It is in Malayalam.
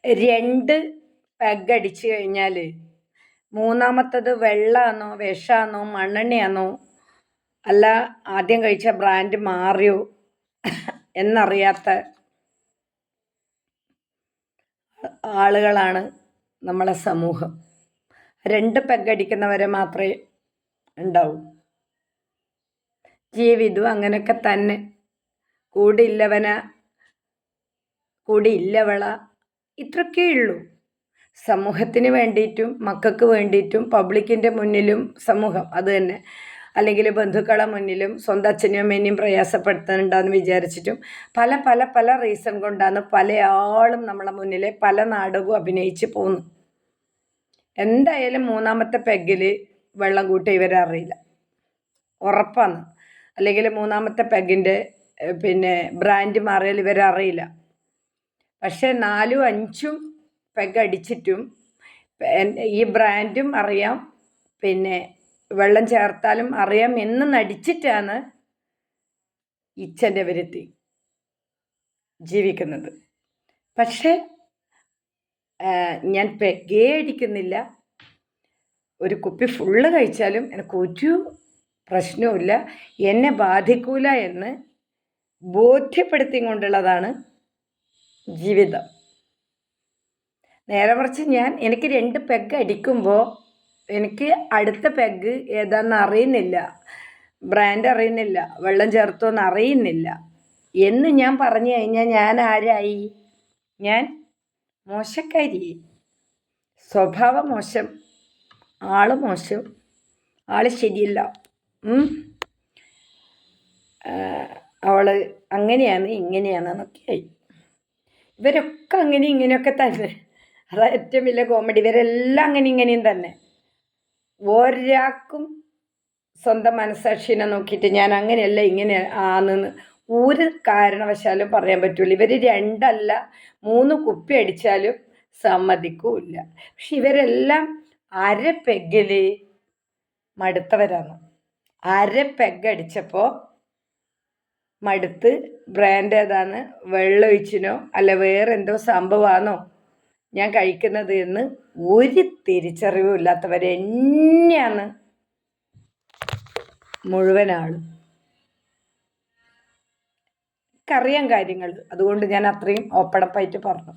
2 പെഗ് അടിച്ചു കഴിഞ്ഞാൽ മൂന്നാമത്തത് വെള്ളമാണോ വിഷമാണോ മണ്ണെണ്ണയാണോ അല്ല ആദ്യം കഴിച്ച ബ്രാൻഡ് മാറിയോ എന്നറിയാത്ത ആളുകളാണ് നമ്മളെ സമൂഹം. 2 പെഗ് അടിക്കുന്നവരെ മാത്രമേ ഉണ്ടാവൂ. ജീവിതം അങ്ങനെയൊക്കെ തന്നെ. കൂടിയില്ലവന കൂടിയില്ലവള ഇത്രയൊക്കെ ഉള്ളൂ. സമൂഹത്തിന് വേണ്ടിയിട്ടും മക്കൾക്ക് വേണ്ടിയിട്ടും പബ്ലിക്കിൻ്റെ മുന്നിലും സമൂഹം അത് തന്നെ, അല്ലെങ്കിൽ ബന്ധുക്കളെ മുന്നിലും സ്വന്തം അച്ഛനെയും അമ്മേനെയും പ്രയാസപ്പെടുത്താനുണ്ടാന്ന് വിചാരിച്ചിട്ടും പല പല പല റീസൺ കൊണ്ടാണ് പല ആളും നമ്മളെ മുന്നിൽ പല നാടകവും അഭിനയിച്ച് പോകുന്നു. എന്തായാലും മൂന്നാമത്തെ പെഗ്ഗിൽ വെള്ളം കൂട്ടി ഇവരെ അറിയില്ല, ഉറപ്പാണ്. അല്ലെങ്കിൽ മൂന്നാമത്തെ പെഗ്ഗിൻ്റെ ബ്രാൻഡ് മാറിയാൽ ഇവരറിയില്ല. പക്ഷേ 4ഉം 5ഉം പെഗ് അടിച്ചിട്ടും ഈ ബ്രാൻഡും അറിയാം, വെള്ളം ചേർത്താലും അറിയാം എന്ന് നടിച്ചിട്ടാണ് ഇച്ഛൻ്റെ വിരുത്തി ജീവിക്കുന്നത്. പക്ഷേ ഞാൻ പെഗ്ഗേ അടിക്കുന്നില്ല. ഒരു കുപ്പി ഫുള്ള് കഴിച്ചാലും എനിക്കൊരു പ്രശ്നവുമില്ല, എന്നെ ബാധിക്കൂല എന്ന് ബോധ്യപ്പെടുത്തിക്കൊണ്ടുള്ളതാണ് ജീവിതം. നേരെ മറിച്ച് എനിക്ക് 2 പെഗ് അടിക്കുമ്പോൾ എനിക്ക് അടുത്ത പെഗ് ഏതാണെന്ന് അറിയുന്നില്ല, ബ്രാൻഡ് അറിയുന്നില്ല, വെള്ളം ചേർത്തോന്ന് അറിയുന്നില്ല എന്ന് ഞാൻ പറഞ്ഞു കഴിഞ്ഞാൽ ഞാൻ ആരായി? ഞാൻ മോശക്കാരി. സ്വഭാവം മോശം, ആള് മോശം, ആള് ശരിയല്ല, അവള് അങ്ങനെയാണ് ഇങ്ങനെയാണെന്നൊക്കെ ആയി. ഇവരൊക്കെ അങ്ങനെ ഇങ്ങനെയൊക്കെ തന്നെ. അതാ ഏറ്റവും വലിയ കോമഡി. ഇവരെല്ലാം അങ്ങനെ ഇങ്ങനെയും തന്നെ. ഒരാൾക്കും സ്വന്തം മനസ്സാക്ഷിനെ നോക്കിയിട്ട് ഞാൻ അങ്ങനെയല്ല ഇങ്ങനെ ആണെന്ന് ഒരു കാരണവശാലും പറയാൻ പറ്റില്ല. ഇവർ 2 അല്ല 3 കുപ്പി അടിച്ചാലും സമ്മതിക്കൂല്ല. പക്ഷെ ഇവരെല്ലാം അര പെഗ്ഗിൽ മടുത്തവരാണ്. അര പെഗ് അടിച്ചപ്പോൾ മടുത്ത് ബ്രാൻഡ് ഏതാണ്, വെള്ളം ഒഴിച്ചിനോ അല്ല വേറെ എന്തോ സംഭവമാണോ ഞാൻ കഴിക്കുന്നത് എന്ന് ഒരു തിരിച്ചറിവും ഇല്ലാത്തവരെ തന്നെയാണ് മുഴുവൻ ആളും. എനിക്കറിയാം കാര്യങ്ങൾ, അതുകൊണ്ട് ഞാൻ അത്രയും ഓപ്പണപ്പായിട്ട് പറഞ്ഞു.